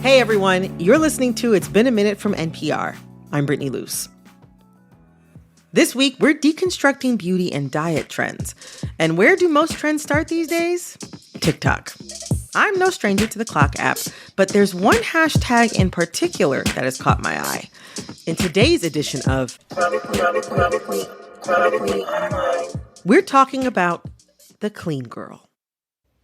Hey everyone, you're listening to It's Been a Minute from NPR. I'm Brittany Luce. This week, we're deconstructing beauty and diet trends. And where do most trends start these days? TikTok. I'm no stranger to the Clock app, but there's one hashtag in particular that has caught my eye. In today's edition of we're talking about the clean girl.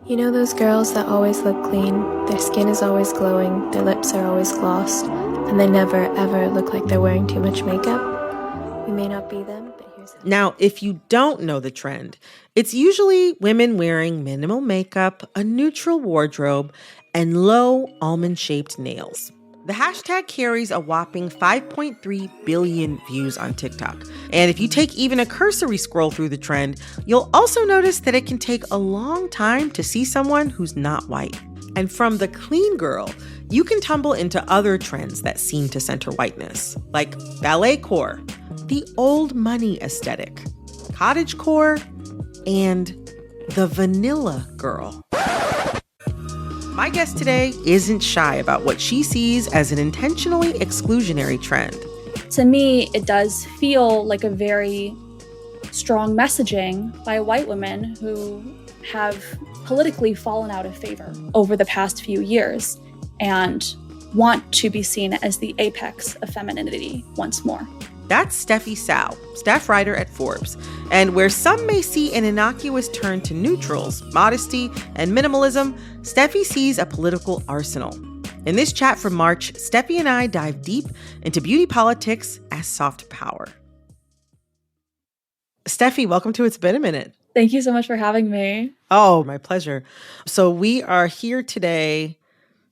You know those girls that always look clean, their skin is always glowing, their lips are always glossed, and they never ever look like they're wearing too much makeup? We may not be them, but here's how. Now, if you don't know the trend, it's usually women wearing minimal makeup, a neutral wardrobe, and low almond-shaped nails. The hashtag carries a whopping 5.3 billion views on TikTok. And if you take even a cursory scroll through the trend, you'll also notice that it can take a long time to see someone who's not white. And from the clean girl, you can tumble into other trends that seem to center whiteness, like ballet core, the old money aesthetic, cottagecore, and the vanilla girl. My guest today isn't shy about what she sees as an intentionally exclusionary trend. To me, it does feel like a very strong messaging by white women who have politically fallen out of favor over the past few years and want to be seen as the apex of femininity once more. That's Steffi Tsao, staff writer at Forbes. And where some may see an innocuous turn to neutrals, modesty, and minimalism, Steffi sees a political arsenal. In this chat from March, Steffi and I dive deep into beauty politics as soft power. Steffi, welcome to It's Been a Minute. Thank you so much for having me. Oh, my pleasure. So we are here today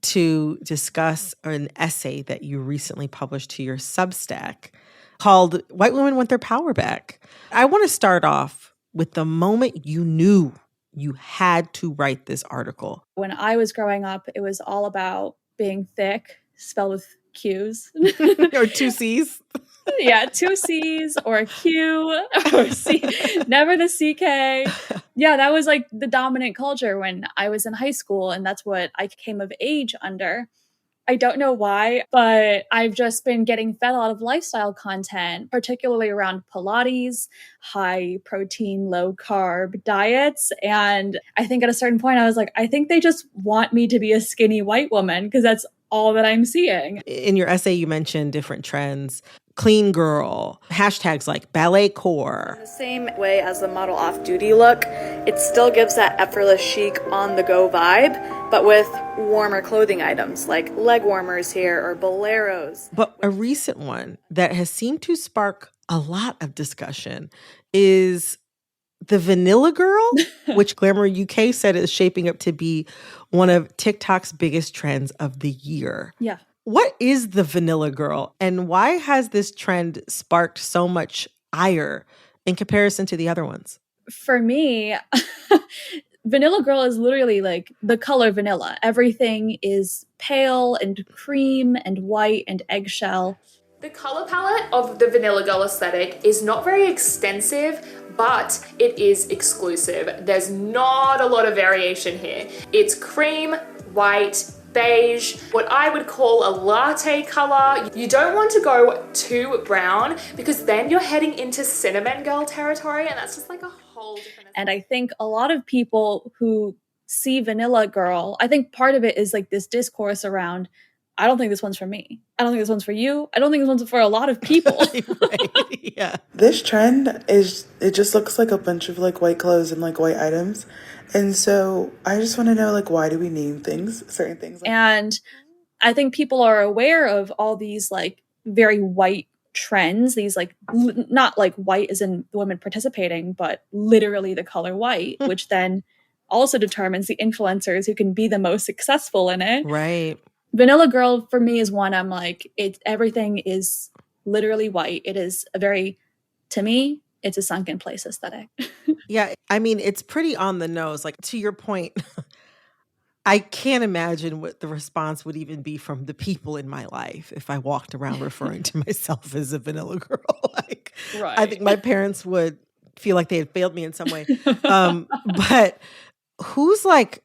to discuss an essay that you recently published to your Substack called White Women Want Their Power Back. I want to start off with the moment you knew you had to write this article. When I was growing up, it was all about being thick, spelled with Q's. Or two C's. Yeah, two C's or a Q or C, never the CK. Yeah, that was like the dominant culture when I was in high school, and that's what I came of age under. I don't know why, but I've just been getting fed a lot of lifestyle content, particularly around Pilates, high protein, low carb diets. And I think at a certain point, I was like, I think they just want me to be a skinny white woman because that's all that I'm seeing. In your essay, you mentioned different trends. Clean girl, hashtags like ballet core. The same way as the model off-duty look, it still gives that effortless chic on-the-go vibe, but with warmer clothing items like leg warmers here or boleros. But a recent one that has seemed to spark a lot of discussion is the vanilla girl, which Glamour UK said is shaping up to be one of TikTok's biggest trends of the year. Yeah. What is the vanilla girl, and why has this trend sparked so much ire in comparison to the other ones? For me, vanilla girl is literally like the color vanilla. Everything is pale and cream and white and eggshell. The color palette of the vanilla girl aesthetic is not very extensive, but it is exclusive. There's not a lot of variation here. It's cream, white, beige, what I would call a latte color. You don't want to go too brown because then you're heading into cinnamon girl territory, and that's just like a whole different. And I think a lot of people who see vanilla girl, I think part of it is like this discourse around, I don't think this one's for me. I don't think this one's for you. I don't think this one's for a lot of people. Right, yeah. This trend it just looks like a bunch of like white clothes and like white items. And so I just want to know, like, why do we name certain things? And I think people are aware of all these like very white trends, these like not like white as in the women participating, but literally the color white, which then also determines the influencers who can be the most successful in it. Right. Vanilla girl for me is one I'm like, everything is literally white. It is to me, it's a sunken place aesthetic. Yeah, I mean, it's pretty on the nose. Like, to your point, I can't imagine what the response would even be from the people in my life if I walked around referring to myself as a vanilla girl. Like, Right. I think my parents would feel like they had failed me in some way. But who's like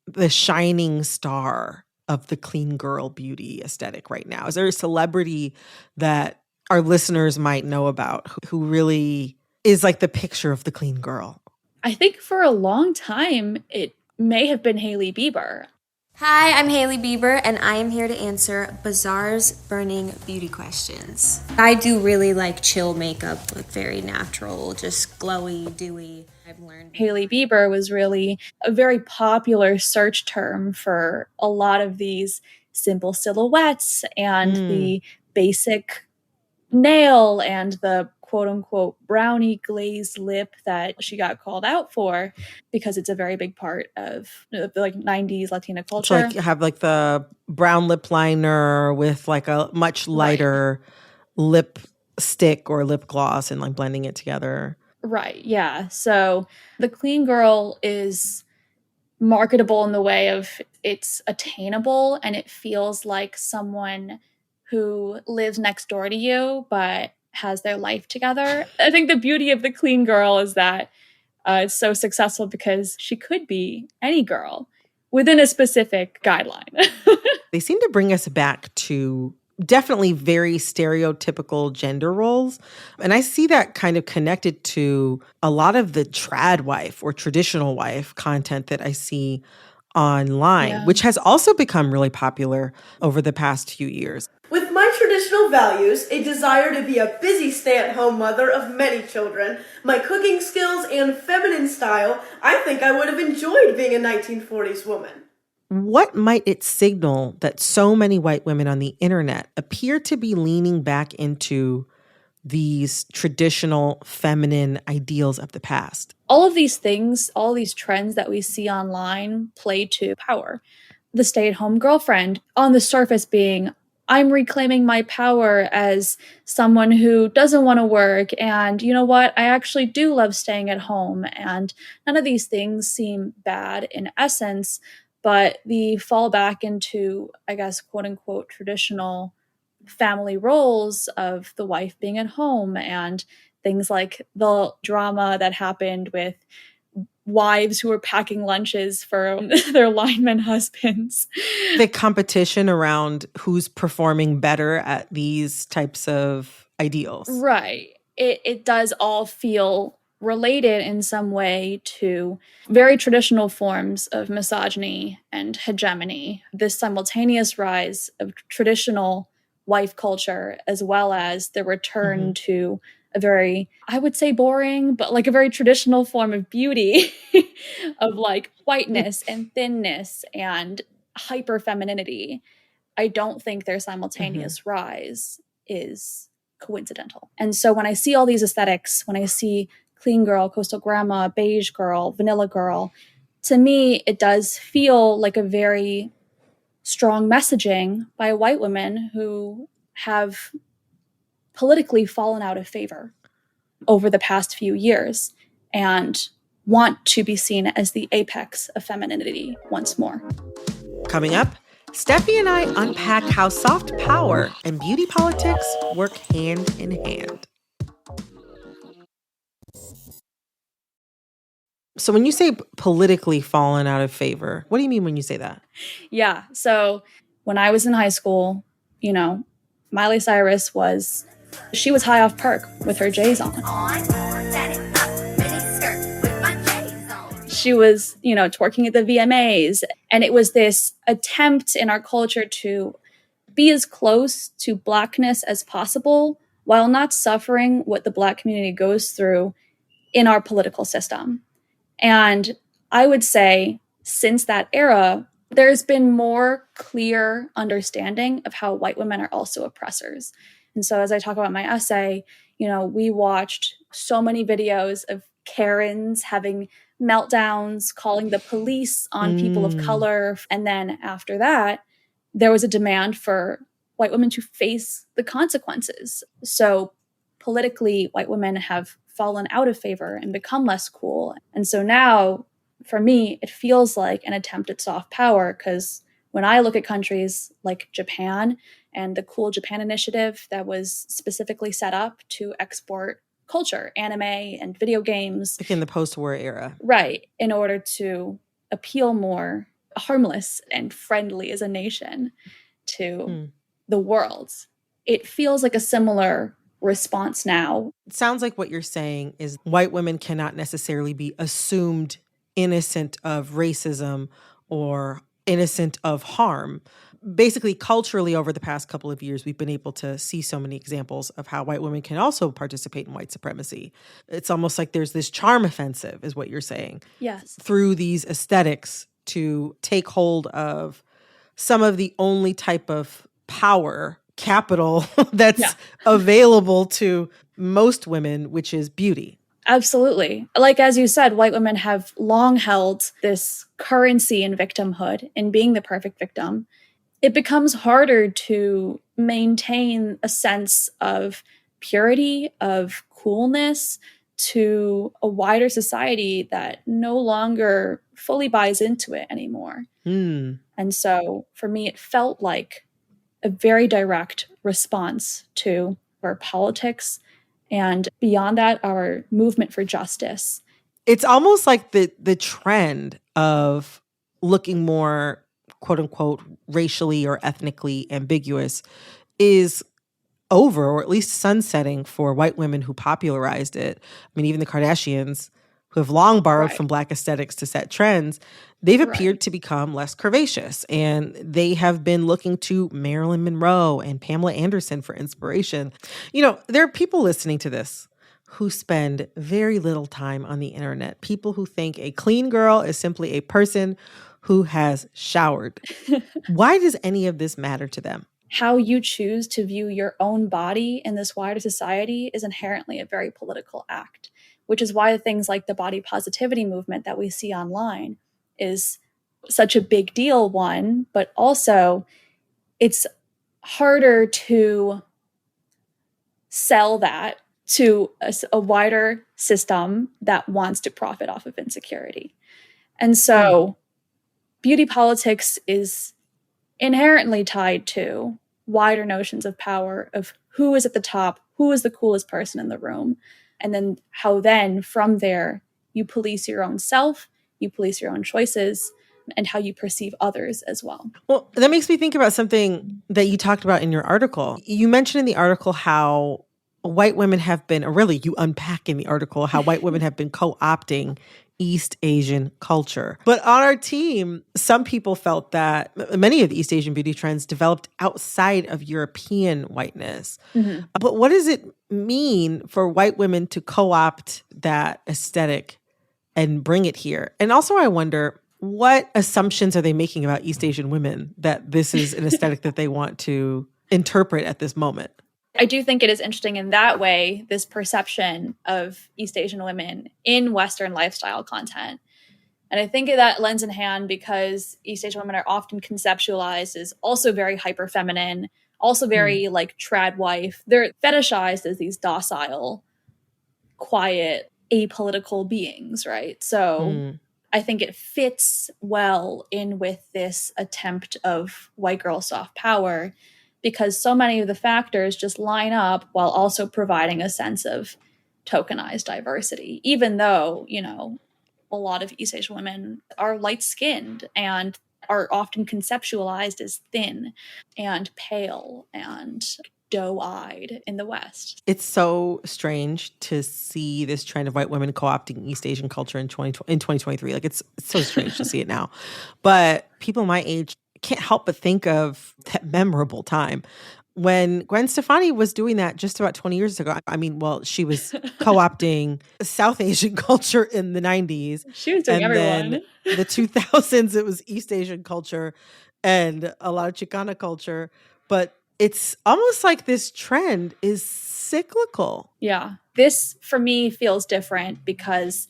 the shining star of the clean girl beauty aesthetic right now? Is there a celebrity that our listeners might know about who really is like the picture of the clean girl? I think for a long time, it may have been Hailey Bieber. Hi, I'm Hailey Bieber, and I am here to answer Bazaar's burning beauty questions. I do really like chill makeup, like very natural, just glowy, dewy. I've learned Hailey Bieber was really a very popular search term for a lot of these simple silhouettes and the basic nail and the quote-unquote brownie glazed lip that she got called out for because it's a very big part of the like 90s Latina culture. So like have like the brown lip liner with like a much lighter lipstick or lip gloss and like blending it together. Right, yeah. So the clean girl is marketable in the way of it's attainable and it feels like someone who lives next door to you but has their life together. I think the beauty of the clean girl is that it's so successful because she could be any girl within a specific guideline. They seem to bring us back to definitely very stereotypical gender roles. And I see that kind of connected to a lot of the trad wife or traditional wife content that I see online, which has also become really popular over the past few years. With my traditional values, a desire to be a busy stay-at-home mother of many children, my cooking skills, and feminine style, I think I would have enjoyed being a 1940s woman. What might it signal that so many white women on the internet appear to be leaning back into these traditional feminine ideals of the past? All of these things, all these trends that we see online play to power. The stay-at-home girlfriend, on the surface being, I'm reclaiming my power as someone who doesn't want to work. And you know what? I actually do love staying at home. And none of these things seem bad in essence, but the fall back into, I guess, quote unquote, traditional family roles of the wife being at home and things like the drama that happened with wives who were packing lunches for their lineman husbands. The competition around who's performing better at these types of ideals. Right. It does all feel related in some way to very traditional forms of misogyny and hegemony, this simultaneous rise of traditional wife culture, as well as the return to a very, I would say boring, but like a very traditional form of beauty of like whiteness and thinness and hyper femininity. I don't think their simultaneous rise is coincidental. And so when I see all these aesthetics, when I see clean girl, coastal grandma, beige girl, vanilla girl, to me, it does feel like a very strong messaging by white women who have politically fallen out of favor over the past few years and want to be seen as the apex of femininity once more. Coming up, Steffi and I unpack how soft power and beauty politics work hand in hand. So when you say politically fallen out of favor, what do you mean when you say that? Yeah. So when I was in high school, you know, Miley Cyrus she was high off perk with her J's on. She was, you know, twerking at the VMAs. And it was this attempt in our culture to be as close to Blackness as possible while not suffering what the Black community goes through in our political system. And I would say since that era, there's been more clear understanding of how white women are also oppressors. And so as I talk about my essay, you know, we watched so many videos of Karens having meltdowns, calling the police on people of color. And then after that, there was a demand for white women to face the consequences. So politically, white women have fallen out of favor and become less cool. And so now, for me, it feels like an attempt at soft power, because when I look at countries like Japan and the Cool Japan initiative that was specifically set up to export culture, anime and video games. Like in the post-war era. Right, in order to appeal more harmless and friendly as a nation to the world. It feels like a similar response now. It sounds like what you're saying is white women cannot necessarily be assumed innocent of racism or innocent of harm. Basically, culturally, over the past couple of years, we've been able to see so many examples of how white women can also participate in white supremacy. It's almost like there's this charm offensive, is what you're saying. Yes. Through these aesthetics to take hold of some of the only type of power, capital that's available to most women, which is beauty. Absolutely. Like, as you said, white women have long held this currency in victimhood, in being the perfect victim. It becomes harder to maintain a sense of purity, of coolness to a wider society that no longer fully buys into it anymore. And so for me, it felt like a very direct response to our politics and beyond that, our movement for justice. It's almost like the trend of looking more, quote unquote, racially or ethnically ambiguous is over, or at least sunsetting for white women who popularized it. I mean, even the Kardashians, who have long borrowed from Black aesthetics to set trends, they've appeared to become less curvaceous. And they have been looking to Marilyn Monroe and Pamela Anderson for inspiration. You know, there are people listening to this who spend very little time on the internet. People who think a clean girl is simply a person who has showered. Why does any of this matter to them? How you choose to view your own body in this wider society is inherently a very political act, which is why things like the body positivity movement that we see online is such a big deal, one, but also it's harder to sell that to a wider system that wants to profit off of insecurity. And so beauty politics is inherently tied to wider notions of power, of who is at the top, who is the coolest person in the room, and then how then from there you police your own self, you police your own choices, and how you perceive others as well. Well, that makes me think about something that you talked about in your article. You mentioned in the article how white women have been, or really you unpack in the article, how white women have been co-opting East Asian culture. But on our team, some people felt that many of the East Asian beauty trends developed outside of European whiteness. But what does it mean for white women to co-opt that aesthetic and bring it here? And also I wonder, what assumptions are they making about East Asian women that this is an aesthetic that they want to interpret at this moment? I do think it is interesting in that way, this perception of East Asian women in Western lifestyle content. And I think that lends in hand because East Asian women are often conceptualized as also very hyper feminine, also very like trad wife. They're fetishized as these docile, quiet, apolitical beings, right? So I think it fits well in with this attempt of white girl soft power, because so many of the factors just line up while also providing a sense of tokenized diversity, even though, you know, a lot of East Asian women are light-skinned and are often conceptualized as thin and pale and doe-eyed in the West. It's so strange to see this trend of white women co-opting East Asian culture in 2023. Like it's so strange to see it now. But people my age can't help but think of that memorable time when Gwen Stefani was doing that just about 20 years ago. I mean, well, she was co-opting South Asian culture in the 90s. She was doing everyone. Then the 2000s, it was East Asian culture and a lot of Chicana culture. But it's almost like this trend is cyclical. Yeah. This, for me, feels different because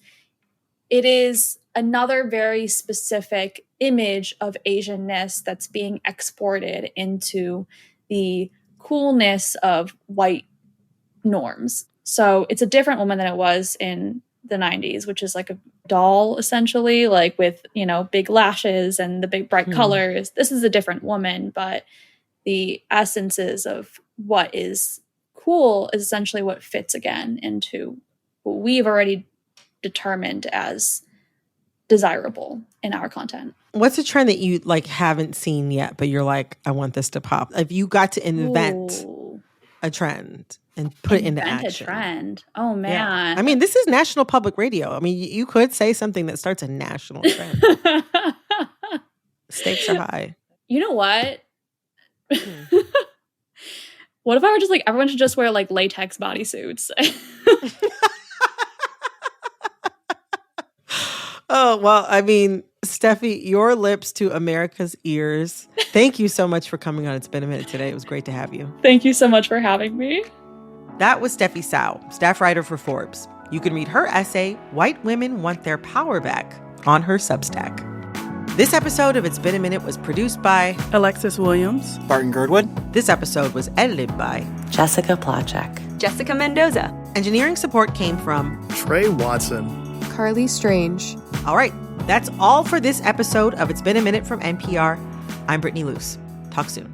it is another very specific image of Asianness that's being exported into the coolness of white norms. So it's a different woman than it was in the 90s, which is like a doll, essentially, like with, you know, big lashes and the big bright colors. This is a different woman, but the essences of what is cool is essentially what fits again into what we've already determined as desirable in our content. What's a trend that you like haven't seen yet, but you're like, I want this to pop? If you got to invent a trend and put it into action. A trend. Oh man. Yeah. I mean, this is National Public Radio. I mean, you could say something that starts a national trend. Stakes are high. You know what? What if I were just like, everyone should just wear like latex bodysuits? Oh, well, I mean, Steffi, your lips to America's ears. Thank you so much for coming on It's Been a Minute today. It was great to have you. Thank you so much for having me. That was Steffi Tsao, staff writer for Forbes. You can read her essay, White Women Want Their Power Back, on her Substack. This episode of It's Been a Minute was produced by Alexis Williams, Barton Girdwood. This episode was edited by Jessica Placzek, Jessica Mendoza. Engineering support came from Trey Watson, Carly Strange. All right, that's all for this episode of It's Been a Minute from NPR. I'm Brittany Luce. Talk soon.